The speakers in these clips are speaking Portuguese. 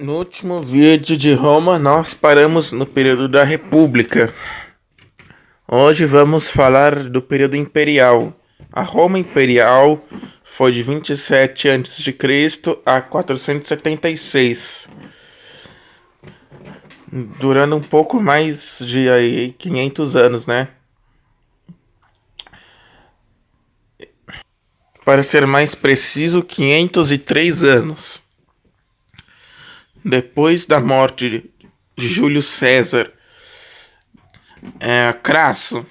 No último vídeo de Roma, nós paramos no período da República. Hoje vamos falar do período imperial. A Roma Imperial foi de 27 a.C. a 476, durando um pouco mais de 500 anos, né? Para ser mais preciso, 503 anos. Depois da morte de Júlio César, Crasso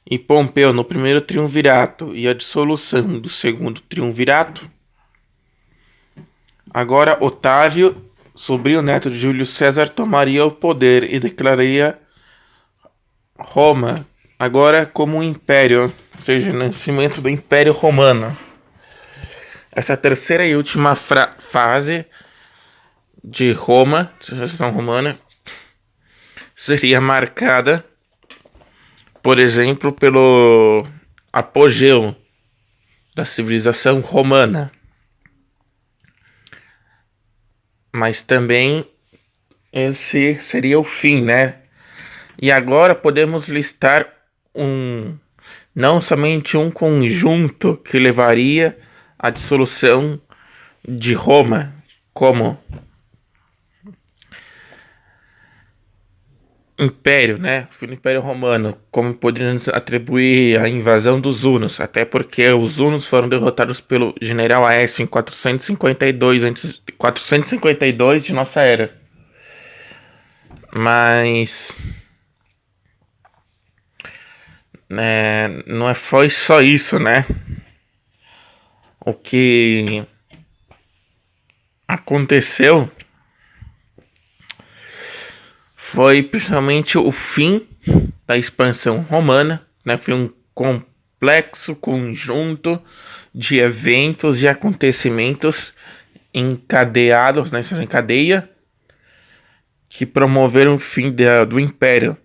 e Pompeu no primeiro triunvirato e a dissolução do segundo triunvirato, agora Otávio, sobrinho neto de Júlio César, tomaria o poder e declararia Roma agora como um império, ou seja, nascimento do Império Romano. Essa é a terceira e última fase de Roma, civilização romana, seria marcada, por exemplo, pelo apogeu da civilização romana, mas também esse seria o fim, né? E agora podemos listar não somente um conjunto que levaria à dissolução de Roma, como Império, né? Fui no Império Romano, como poderíamos atribuir a invasão dos Hunos, até porque os Hunos foram derrotados pelo general Aécio em 452 de nossa era. Mas não foi só isso, né? O que aconteceu foi principalmente o fim da expansão romana, né? Foi um complexo conjunto de eventos e acontecimentos encadeados, né? Em cadeia, que promoveram o fim do Império.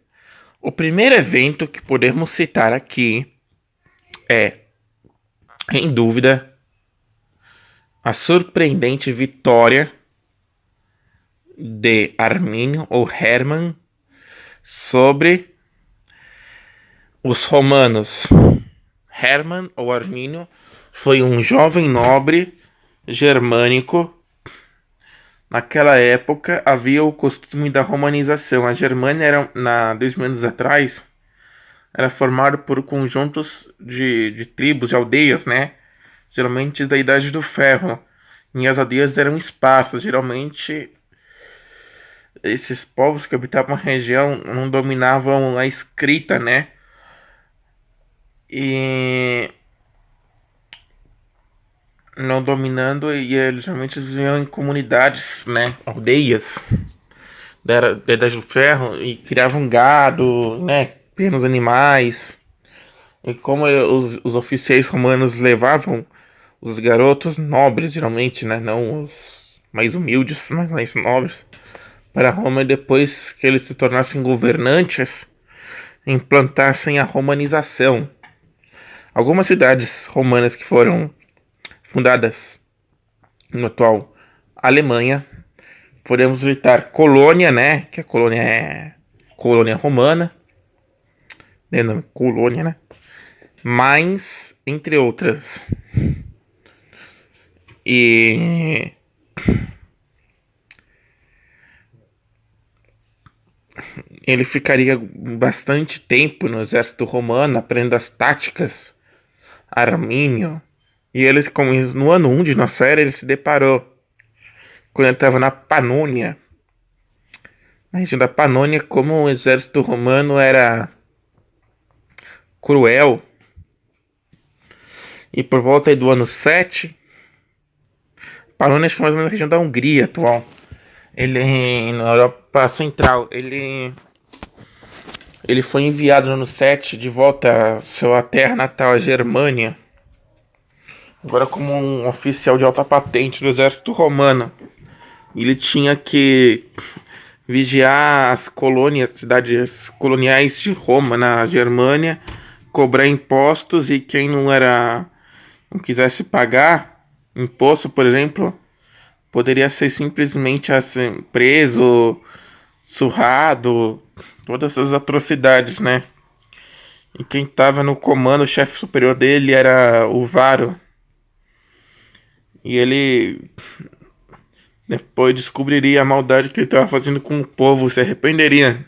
O primeiro evento que podemos citar aqui é, em dúvida, a surpreendente vitória de Armínio ou Hermann sobre os romanos. Hermann ou Armínio foi um jovem nobre germânico. Naquela época havia o costume da romanização. A Germânia era, 2000 anos atrás, era formada por conjuntos de tribos, de aldeias, né? Geralmente da Idade do Ferro. E as aldeias eram esparsas. Geralmente esses povos que habitavam a região não dominavam a escrita, né? E não dominando, e eles geralmente viviam em comunidades, né? Aldeias da Idade do Ferro e criavam gado, né? Pequenos animais. E como os oficiais romanos levavam os garotos nobres, geralmente, né? Não os mais humildes, mas mais nobres, para Roma, e depois que eles se tornassem governantes, implantassem a romanização. Algumas cidades romanas que foram fundadas na atual Alemanha, podemos citar Colônia, né? Que a Colônia é colônia romana, né? Colônia, né? Mainz, entre outras. E ele ficaria bastante tempo no exército romano, aprendendo as táticas Armínio. E eles, como no ano 1 de nossa era, ele se deparou quando ele estava na Panônia, na região da Panônia, como o exército romano era cruel. E por volta do ano 7, Panônia acho que é mais ou menos a região da Hungria atual, ele na Europa Central, ele foi enviado no ano 7 de volta à sua terra natal, a Germânia, agora como um oficial de alta patente do exército romano. Ele tinha que vigiar as colônias, cidades coloniais de Roma, na Germânia, cobrar impostos, e quem não quisesse pagar imposto, por exemplo, poderia ser simplesmente assim, preso, surrado, todas essas atrocidades, né? E quem tava no comando, o chefe superior dele era o Varo. E ele depois descobriria a maldade que ele estava fazendo com o povo, se arrependeria.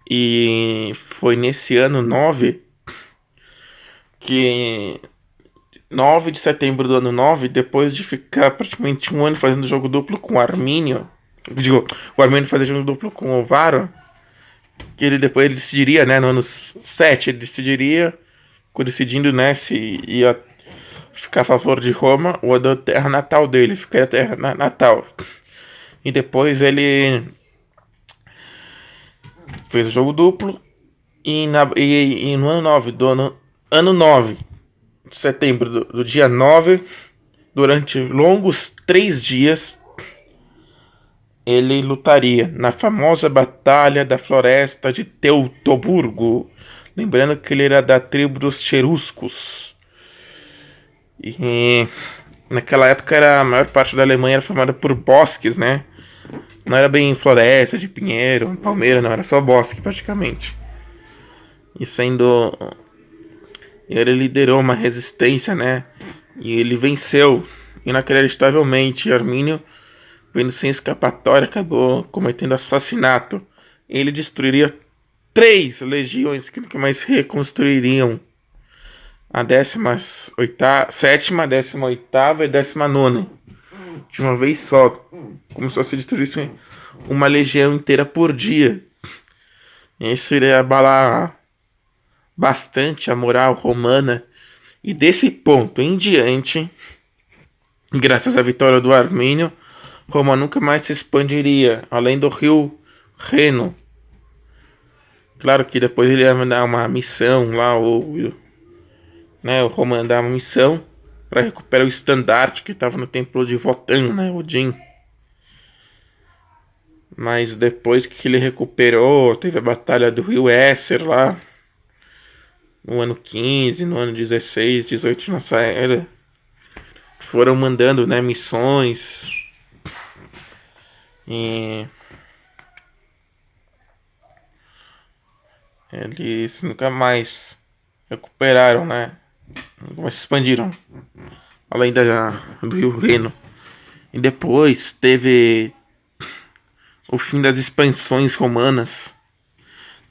E foi nesse ano 9 que 9 de setembro do ano 9, depois de ficar praticamente um ano fazendo jogo duplo com o Armínio, digo, o Armínio fazia jogo duplo com o Varo, que ele depois ele decidiria, né, no ano 7, ele decidiria, decidindo, né, se ia ficar a favor de Roma ou da terra natal dele, ficaria a terra natal. E depois ele fez o jogo duplo e no ano 9 ano 9 de setembro do dia 9, durante longos 3 dias, ele lutaria na famosa Batalha da Floresta de Teutoburgo. Lembrando que ele era da tribo dos Cheruscos. E naquela época a maior parte da Alemanha era formada por bosques, né? Não era bem floresta de pinheiro, palmeira, não, era só bosque praticamente. E sendo... ele liderou uma resistência, né? E ele venceu inacreditavelmente. Armínio, vendo sem escapatória, acabou cometendo assassinato. Ele destruiria 3 legiões que nunca mais se reconstruiriam. A 18ª, 7ª, 18ª e 19ª. De uma vez só. Começou a se destruir uma legião inteira por dia. Isso iria abalar bastante a moral romana. E desse ponto em diante, graças à vitória do Armínio, Roma nunca mais se expandiria além do rio Reno. Claro que depois ele ia mandar uma missão lá, o Roma mandar uma missão para recuperar o estandarte que estava no templo de Wotan, né, Odin. Mas depois que ele recuperou, teve a batalha do rio Esser lá, no ano 15, no ano 16, 18 nossa era. Foram mandando, né, missões. E eles nunca mais recuperaram, né? Nunca mais se expandiram além do rio Reno. E depois teve o fim das expansões romanas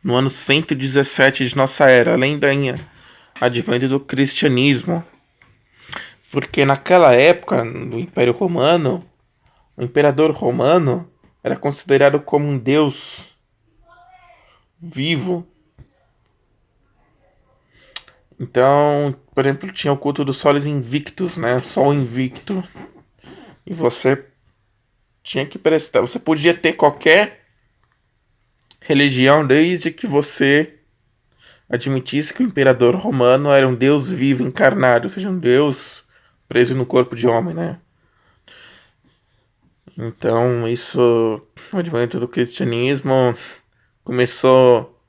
no ano 117 de nossa era, além da advento do cristianismo. Porque naquela época, no Império Romano, o imperador romano era considerado como um deus vivo. Então, por exemplo, tinha o culto dos soles invictus, né? Sol invicto. E você tinha que prestar. Você podia ter qualquer religião desde que você admitisse que o imperador romano era um deus vivo, encarnado, ou seja, um deus preso no corpo de homem, né? Então, isso, o advento do cristianismo começou...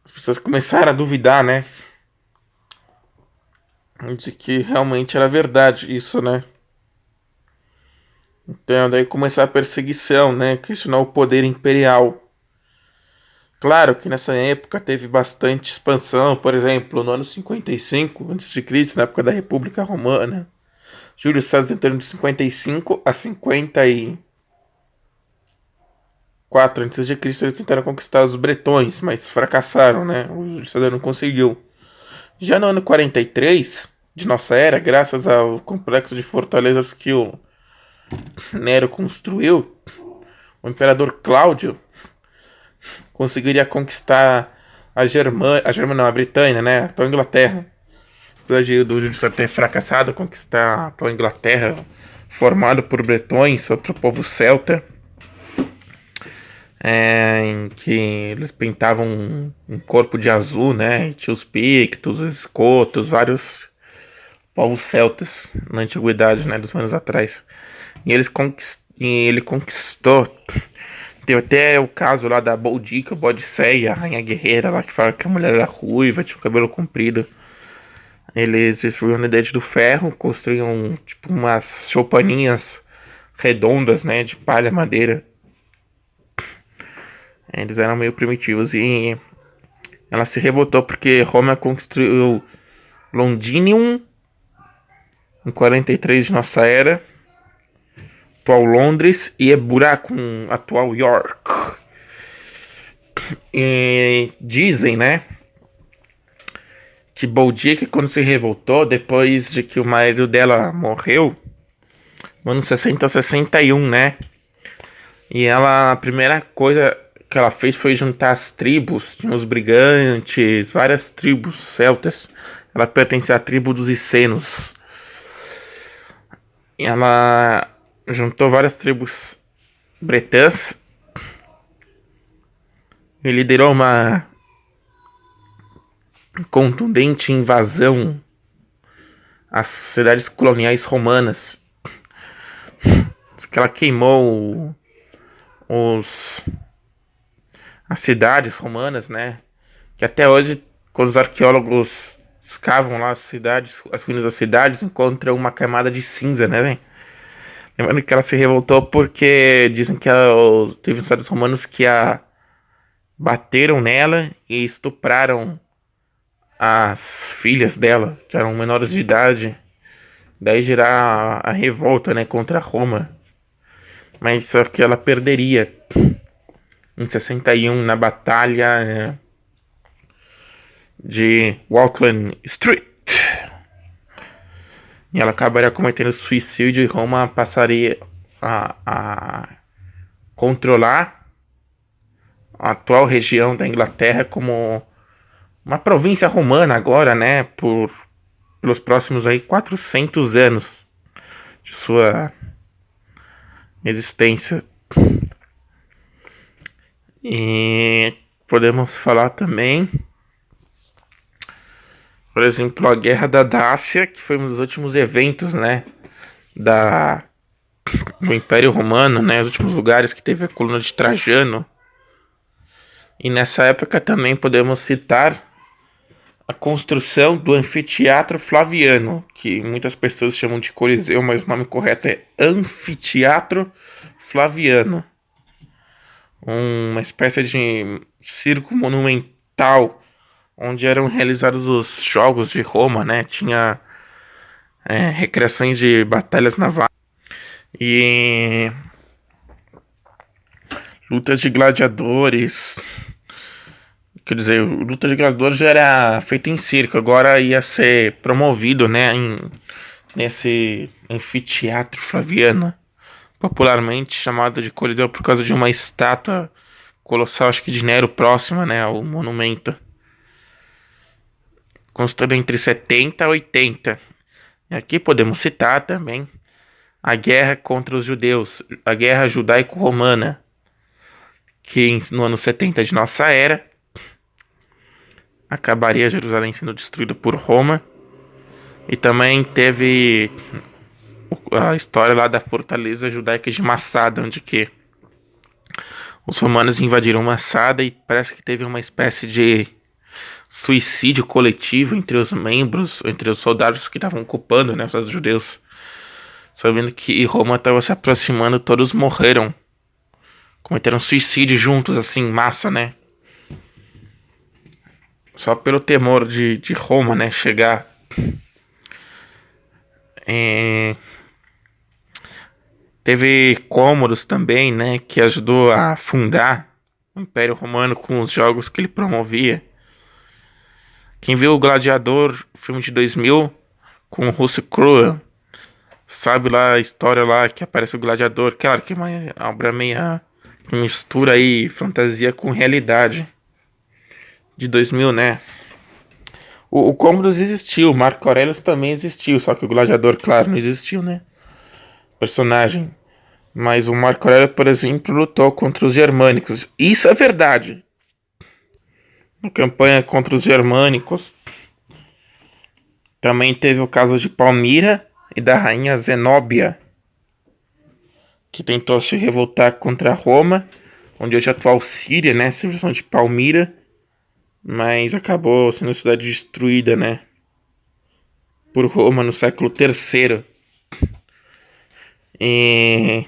As pessoas começaram a duvidar, né? De que realmente era verdade isso, né? Então, daí começou a perseguição, né? Questionar o poder imperial. Claro que nessa época teve bastante expansão, por exemplo, no ano 55 a.C., na época da República Romana, Júlio César, em torno de 55 a 54 a.C., eles tentaram conquistar os bretões, mas fracassaram, né? O Júlio César não conseguiu. Já no ano 43 de nossa era, graças ao complexo de fortalezas que o Nero construiu, o imperador Cláudio conseguiria conquistar a Britânia, né? A atual Inglaterra. Apesar do Júlio César ter fracassado, conquistar a atual Inglaterra, formado por bretões, outro povo celta, em que eles pintavam um corpo de azul, né? E tinha os pictos, os escotos, vários povos celtas na antiguidade, né? Dos anos atrás. E ele conquistou. Teve até o caso lá da Boudica, Bodicéia, a rainha guerreira lá, que fala que a mulher era ruiva, tinha o cabelo comprido. Eles destruíram a Idade do Ferro, construíam tipo umas choupaninhas redondas, né, de palha, madeira. Eles eram meio primitivos e ela se revoltou porque Roma construiu Londinium em 43 de nossa era, atual Londres, e Ebura com atual York. E dizem, né, que Boldique, quando se revoltou, depois de que o marido dela morreu, no ano 60 ou 61, né, e ela, a primeira coisa que ela fez foi juntar as tribos, tinha os brigantes, várias tribos celtas. Ela pertencia à tribo dos Icenos. E ela juntou várias tribos bretãs e liderou uma contundente invasão às cidades coloniais romanas. Que ela queimou as cidades romanas, né? Que até hoje, quando os arqueólogos escavam lá as cidades, as ruínas das cidades, encontram uma camada de cinza, né? Lembrando que ela se revoltou porque dizem que teve uns soldados romanos que a bateram nela e estupraram as filhas dela, que eram menores de idade. Daí gerar a revolta, né, contra Roma. Mas só que ela perderia em 61 na batalha de Walkland Street. E ela acabaria cometendo suicídio e Roma passaria a controlar a atual região da Inglaterra como uma província romana agora, né, pelos próximos aí 400 anos de sua existência. E podemos falar também, por exemplo, a Guerra da Dácia, que foi um dos últimos eventos, né, do Império Romano, né, os últimos lugares que teve a coluna de Trajano. E nessa época também podemos citar a construção do Anfiteatro Flaviano, que muitas pessoas chamam de Coliseu, mas o nome correto é Anfiteatro Flaviano. Uma espécie de circo monumental onde eram realizados os jogos de Roma, né? Tinha recreações de batalhas navais e lutas de gladiadores. Quer dizer, luta de gladiadores já era feita em circo, agora ia ser promovido, né, nesse anfiteatro Flaviano, popularmente chamado de Coliseu por causa de uma estátua colossal, acho que de Nero, próxima, né, ao monumento. Construído entre 70 e 80. E aqui podemos citar também a guerra contra os judeus, a guerra judaico-romana, que no ano 70 de nossa era acabaria Jerusalém sendo destruída por Roma. E também teve a história lá da fortaleza judaica de Massada, onde que os romanos invadiram Massada e parece que teve uma espécie de suicídio coletivo entre os membros, entre os soldados que estavam ocupando, né, os judeus. Sabendo que Roma estava se aproximando, todos morreram. Cometeram suicídio juntos, assim, em massa, né? Só pelo temor de Roma, né, chegar. Teve Cômodos também, né, que ajudou a fundar o Império Romano com os jogos que ele promovia. Quem viu o Gladiador, filme de 2000, com o Russell Crowe, sabe lá a história lá que aparece o Gladiador. Claro que é uma obra meia que mistura aí fantasia com realidade. De 2000, né? O Cômodos existiu, o Marco Aurelius também existiu, só que o Gladiador, claro, não existiu, né? Personagem. Mas o Marco Aurélio, por exemplo, lutou contra os germânicos. Isso é verdade. Na campanha contra os germânicos. Também teve o caso de Palmira e da rainha Zenóbia, que tentou se revoltar contra Roma, onde hoje é a atual Síria, né? Civilização de Palmira. Mas acabou sendo a cidade destruída, né? por Roma no século III. E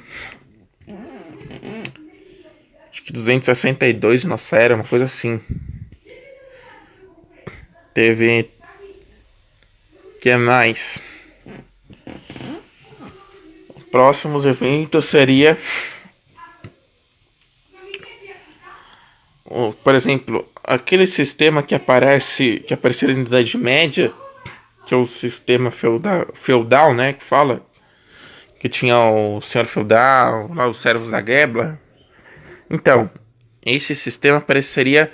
acho que 262 nossa era, uma coisa assim. Teve. Que mais? Próximos eventos seria, por exemplo, aquele sistema que apareceu na Idade Média, que é o sistema feudal, né, que fala que tinha o senhor feudal, lá os servos da guerra. Então, esse sistema apareceria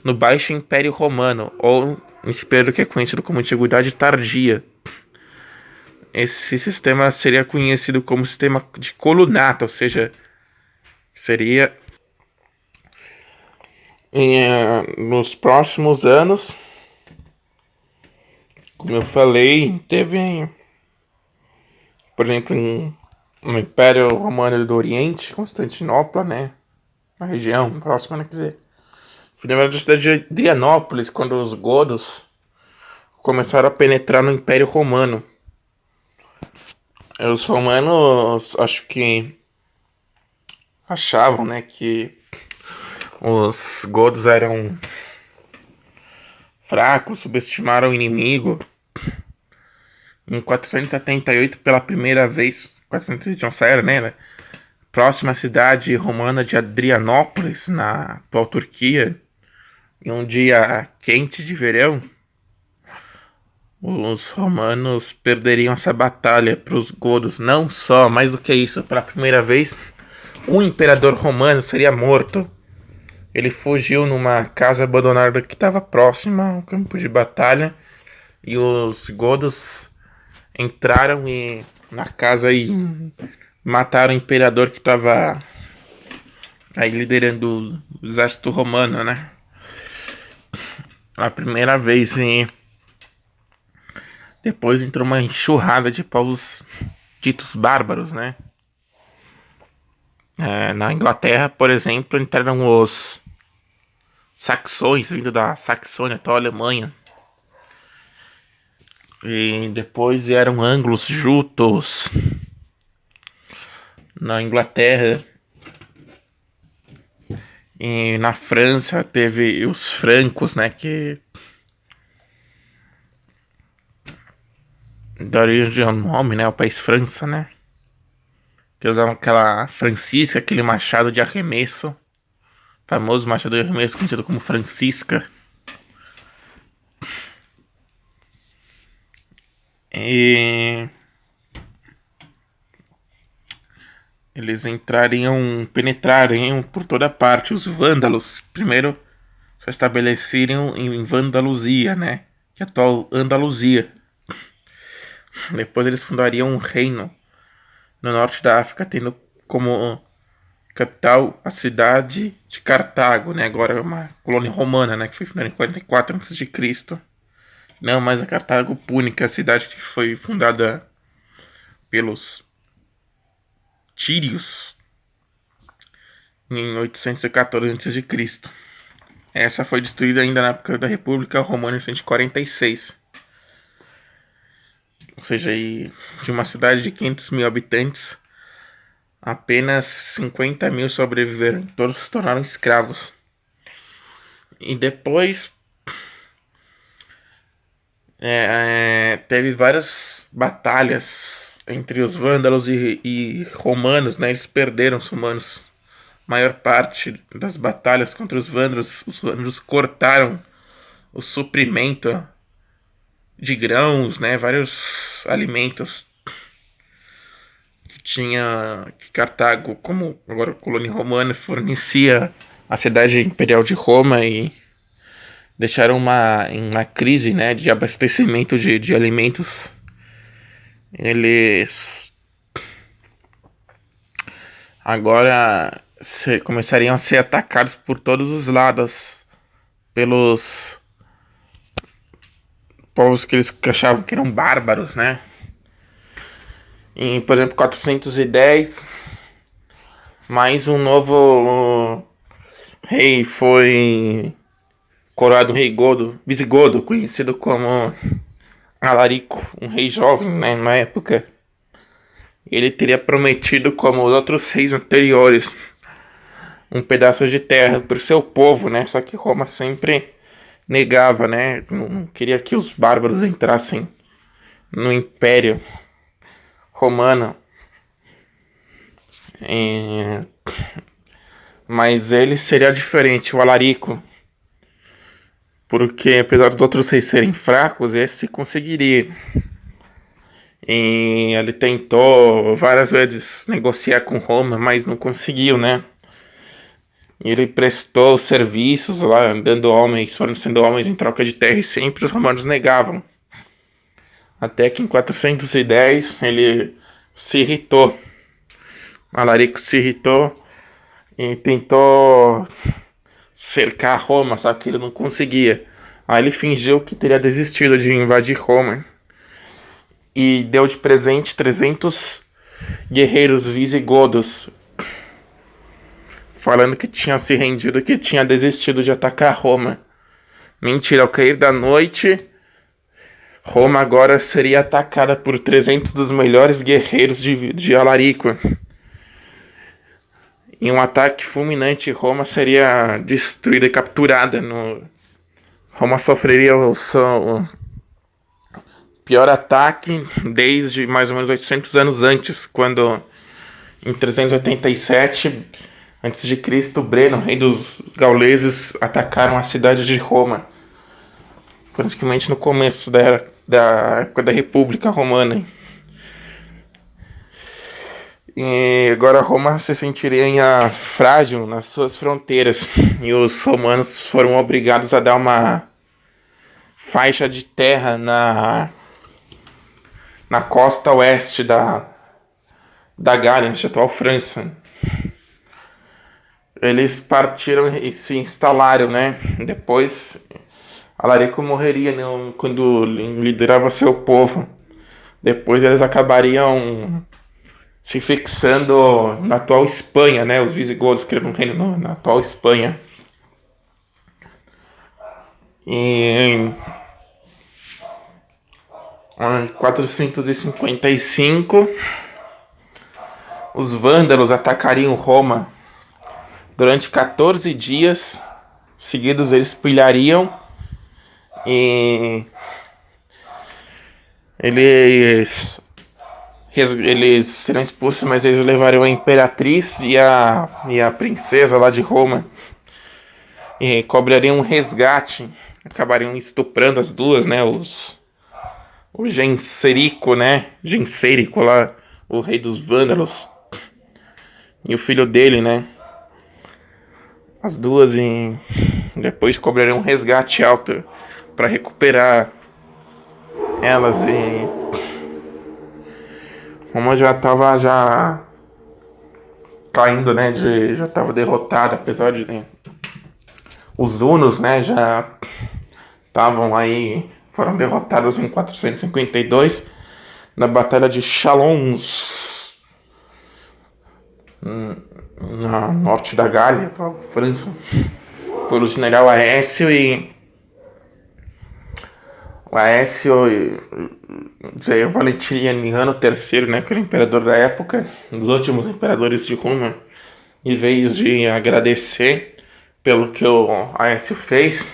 no Baixo Império Romano, ou nesse período que é conhecido como Antiguidade Tardia. Esse sistema seria conhecido como sistema de colunata, ou seja, seria nos próximos anos, como eu falei, teve, por exemplo, no Império Romano do Oriente, Constantinopla, né, na região próxima, né, quer dizer, foi na cidade de Adrianópolis, quando os godos começaram a penetrar no Império Romano. Os romanos, acho que achavam, né, que os godos eram fracos, subestimaram o inimigo. Em 478, pela primeira vez, 408 nossa era, né, próxima cidade romana de Adrianópolis, na atual Turquia, em um dia quente de verão, os romanos perderiam essa batalha para os godos. Não só, mais do que isso, pela primeira vez, um imperador romano seria morto. Ele fugiu numa casa abandonada que estava próxima ao campo de batalha, e os godos entraram na casa e mataram o imperador que estava aí liderando o exército romano, né? A primeira vez. E depois entrou uma enxurrada de povos ditos bárbaros, né? Na Inglaterra, por exemplo, entraram os saxões, vindo da Saxônia até a Alemanha. E depois vieram anglos, jutos. Na Inglaterra. E na França teve os francos, né? Que da origem ao nome, né? O país França, né? Que usavam aquela Francisca, aquele machado de arremesso. Famoso machado de arremesso conhecido como Francisca. E eles penetrariam por toda parte. Os vândalos primeiro se estabeleceram em Vandaluzia, né? Que é a atual Andaluzia. Depois eles fundariam um reino no norte da África, tendo como capital a cidade de Cartago, né? Agora é uma colônia romana, né? Que foi fundada em 44 a.C. Não mais a Cartago Púnica, a cidade que foi fundada pelos Tírios em 814 a.C. Essa foi destruída ainda na época da República Romana em 146. Ou seja, de uma cidade de 500 mil habitantes, apenas 50 mil sobreviveram. Todos se tornaram escravos. E depois teve várias batalhas entre os vândalos e romanos, né? Eles perderam os romanos. A maior parte das batalhas contra os vândalos cortaram o suprimento de grãos, né? Vários alimentos que Cartago, como agora colônia romana, fornecia à cidade imperial de Roma, e deixaram uma crise, né, de abastecimento de alimentos. Eles agora começariam a ser atacados por todos os lados pelos povos que eles achavam que eram bárbaros, né? Em, por exemplo, 410, mais um novo rei foi coroado, um rei visigodo, conhecido como Alarico, um rei jovem, né, na época, ele teria prometido, como os outros reis anteriores, um pedaço de terra para o seu povo, né? Só que Roma sempre negava, né? Não queria que os bárbaros entrassem no Império Romano. Mas ele seria diferente, o Alarico, porque apesar dos outros reis serem fracos, esse conseguiria. E ele tentou várias vezes negociar com Roma, mas não conseguiu, né? Ele prestou serviços lá, dando homens, fornecendo homens em troca de terra, e sempre os romanos negavam. Até que em 410 ele se irritou. Alarico se irritou e tentou cercar Roma, só que ele não conseguia. Aí ele fingiu que teria desistido de invadir Roma e deu de presente 300 guerreiros visigodos, falando que tinha se rendido, que tinha desistido de atacar Roma. Mentira, ao cair da noite, Roma agora seria atacada por 300 dos melhores guerreiros de Alarico. Em um ataque fulminante, Roma seria destruída e capturada. Roma sofreria o pior ataque desde mais ou menos 800 anos antes, quando em 387 a.C., Breno, rei dos gauleses, atacaram a cidade de Roma, praticamente no começo da época da República Romana. E agora Roma se sentiria frágil nas suas fronteiras, e os romanos foram obrigados a dar uma faixa de terra na costa oeste da Gália, a atual França. Eles partiram e se instalaram, né? Depois, Alarico morreria quando liderava seu povo. Depois eles acabariam se fixando na atual Espanha, né? Os visigodos criaram um reino na atual Espanha. E em 455, os vândalos atacariam Roma. Durante 14 dias seguidos eles pilhariam e eles serão expulsos, mas eles levariam a imperatriz e a princesa lá de Roma e cobrariam um resgate. Acabariam estuprando as duas, né? O Genserico, né? Genserico lá, o rei dos vândalos, e o filho dele, né? As duas, e depois cobrariam um resgate alto para recuperar elas. E Roma já estava caindo, né? Já estava derrotada, apesar de, né, os hunos, né? Já estavam aí, foram derrotados em 452 na Batalha de Chalons, na norte da Gália, atual França, pelo general Aécio. E o Aécio já é o Valentiniano III, né, que era o imperador da época, um dos últimos imperadores de Roma, em vez de agradecer pelo que o Aécio fez,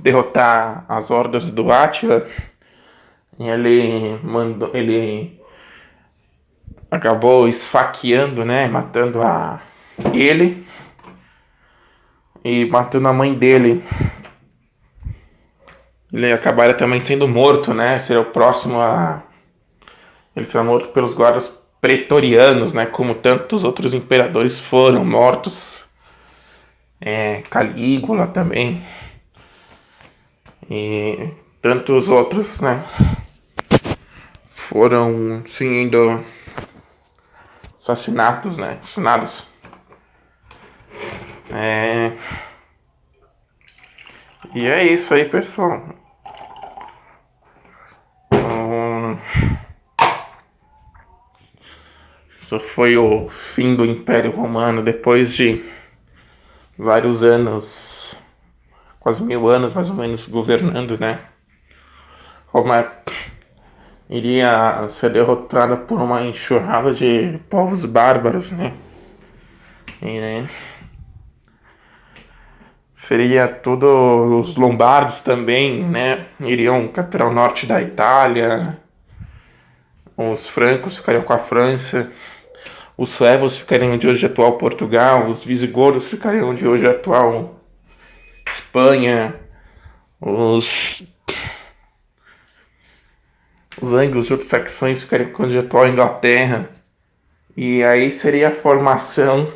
derrotar as hordas do Átila, ele acabou esfaqueando, né, matando ele e matando a mãe dele. Ele acabaria também sendo morto, né? Seria o próximo a... Ele será morto pelos guardas pretorianos, né? Como tantos outros imperadores foram mortos. Calígula também. E tantos outros, né? Foram sendo assassinados, né? Assassinados. E é isso aí, pessoal. Isso foi o fim do Império Romano, depois de vários anos, quase 1000 anos mais ou menos, governando, né? Roma iria ser derrotada por uma enxurrada de povos bárbaros, né? E, né, seria tudo os lombardos também, né? Iriam capturar o norte da Itália, os francos ficariam com a França, os suevos ficariam onde hoje é atual Portugal, os visigodos ficariam onde hoje é atual Espanha, os os anglos e outros saxões ficariam onde é atual Inglaterra. E aí seria a formação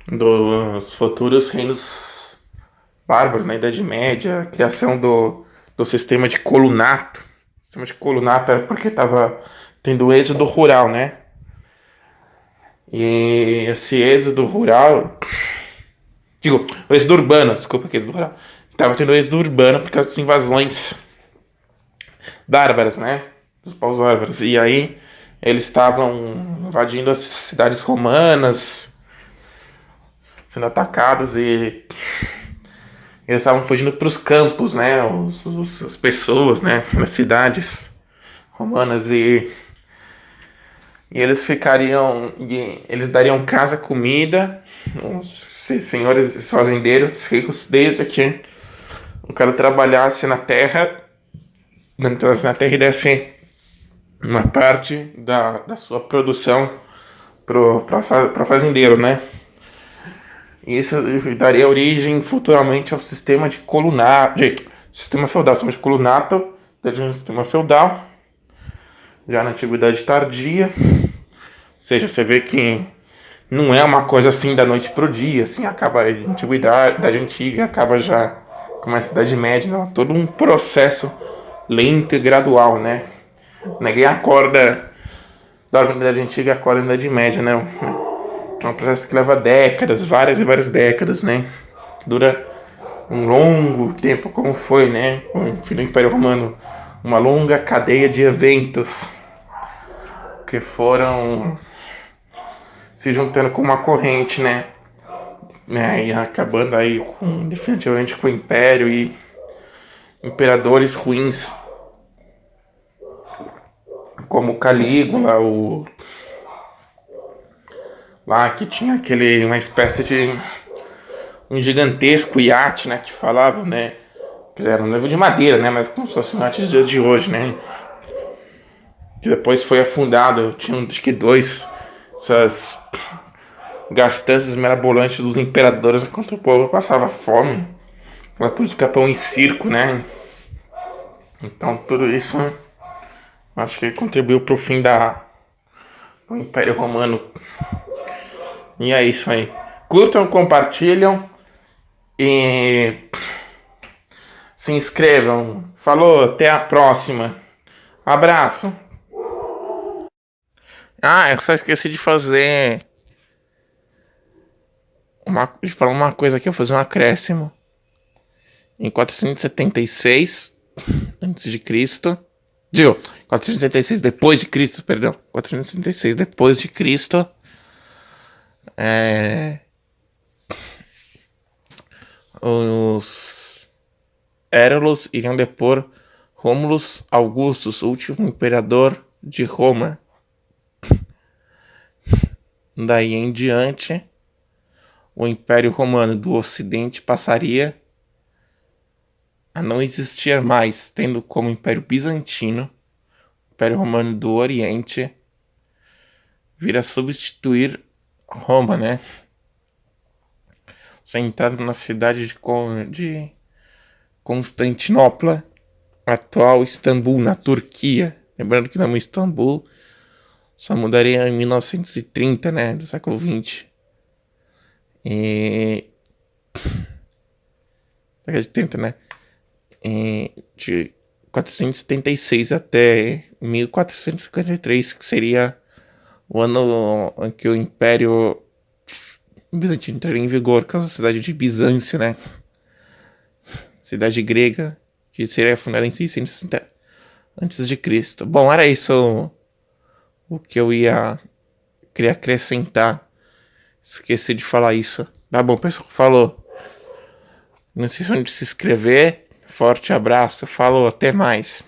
dos futuros reinos bárbaros na Idade Média, a criação do sistema de colunato. O sistema de colunato era porque estava tendo o êxodo rural, né? E esse êxodo rural. Digo, o êxodo urbano, desculpa, que êxodo rural. Estava tendo o êxodo urbano por causa das invasões bárbaras, né? Dos povos bárbaros. E aí eles estavam invadindo as cidades romanas, sendo atacados e eles estavam fugindo para os campos, né? As pessoas, né? Nas cidades romanas e eles ficariam, e eles dariam casa, comida, os senhores fazendeiros ricos, desde que o cara trabalhasse na terra, entrasse na terra e desse uma parte da sua produção para fazendeiro, né? E isso daria origem futuramente ao sistema de colunato, sistema feudal, sistema de colunato, um sistema feudal, já na antiguidade tardia. Ou seja, você vê que não é uma coisa assim da noite pro dia, assim, acaba a antiguidade, idade antiga, acaba já com a Idade Média, não, todo um processo lento e gradual, né? Ninguém acorda, dorme na Idade Antiga e acorda na Idade Média, né? É um processo que leva décadas, várias e várias décadas, né? Que dura um longo tempo, como foi, né? O fim do Império Romano, uma longa cadeia de eventos que foram se juntando com uma corrente, né? E acabando aí definitivamente com o Império e imperadores ruins, como Calígula, lá que tinha uma espécie de um gigantesco iate, né, que falavam, né, que era um livro de madeira, né, mas como se fosse um iate dos dias de hoje, né, que depois foi afundado, tinha acho que essas gastanças mirabolantes dos imperadores enquanto o povo passava fome, uma política pão em circo, né, então tudo isso acho que contribuiu para o fim do Império Romano. E é isso aí. Curtam, compartilham e se inscrevam. Falou, até a próxima. Abraço. Eu só esqueci de falar uma coisa aqui, eu vou fazer um acréscimo. Em 476 antes de Cristo. Digo, 476 depois de Cristo, perdão. 476 depois de Cristo. Os Érulos iriam depor Rômulus Augustus, último imperador de Roma. Daí em diante, o Império Romano do Ocidente passaria a não existir mais, tendo como Império Bizantino, o Império Romano do Oriente vir a substituir Roma, né? Centrado na cidade de Constantinopla, atual Istambul, na Turquia. Lembrando que o nome Istambul só mudaria em 1930, né, do século XX. Década de 30, né? De 476 até 1453, que seria o ano em que o Império Bizantino entraria em vigor, que é a cidade de Bizâncio, né? Cidade grega, que seria fundada em 660 antes de Cristo. Bom, era isso o que eu queria acrescentar. Esqueci de falar isso. Tá bom, pessoal, falou. Não esqueçam de se inscrever. Forte abraço, falou, até mais.